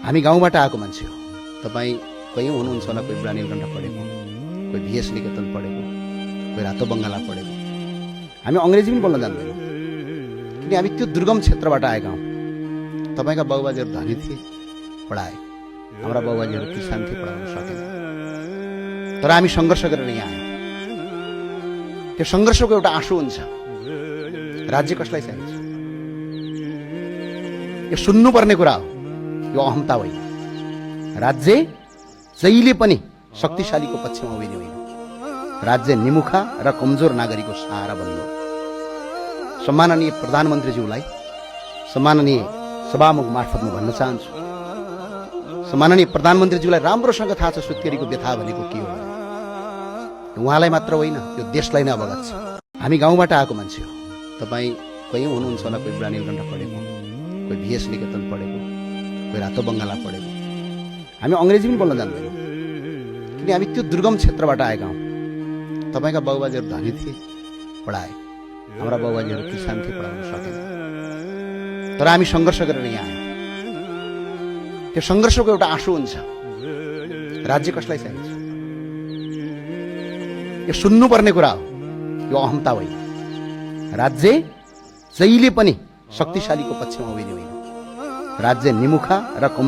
हामी गाउँबाट आएको मान्छे हो। तपाईँ कहीँ हुनुहुन्छ होला, कोही प्राणीलकण्ठ पढेको, कोही भिएस निकेतन पढेको, कोही रातो बङ्गाला पढेको। हामी अङ्ग्रेजी पनि बोल्न जान्दैनौँ, किन हामी त्यो दुर्गम क्षेत्रबाट आएका हौँ। तपाईँका बाबुबाजेहरू धनी थिए, पढाए। हाम्रा बाबुबाजेहरू किसान थिए, पढाउन सकेन। तर हामी सङ्घर्ष गरेर यहाँ आयौँ। त्यो सङ्घर्षको एउटा आँसु हुन्छ। राज्य कसलाई चाहिन्छ? यो सुन्नुपर्ने कुरा हो, यो अहमता होइन। राज्य जहिले पनि शक्तिशालीको पक्षमा उभिने होइन। राज्य निमुखा र कमजोर नागरिकको सहारा बन्नु। सम्माननीय प्रधानमन्त्रीज्यूलाई सम्माननीय सभामुख मार्फत म भन्न चाहन्छु, सम्माननीय प्रधानमन्त्रीज्यूलाई राम्रोसँग थाहा छ सुत्केरीको व्यथा भनेको के हो। उहाँलाई मात्र होइन, यो देशलाई नै अवगत छ। हामी गाउँबाट आएको मान्छे हो। तपाईँ कहीँ हुनुहुन्छ होला, कोही प्राणीलकण्ठ पढेको, कोही भिएस निकेतन पढेको, कोही रातो बङ्गाला पढेको। हामी अङ्ग्रेजी पनि बोल्न जान्दैनौँ, किन हामी त्यो दुर्गम क्षेत्रबाट आएका हौँ। तपाईँका बाबुबाजेहरू धनी थिए, पढाए। हाम्रा बाबुबाजेहरू किसान थिए, पढाउन सकेन। तर हामी सङ्घर्ष गरेर यहाँ आयौँ। त्यो सङ्घर्षको एउटा आँसु हुन्छ। राज्य कसलाई चाहिन्छ? यो सुन्नुपर्ने कुरा हो, यो अहमता होइन। राज्य जहिले पनि शक्तिशालीको पक्षमा उभिने होइन। राज्य निमुखा र कमजोर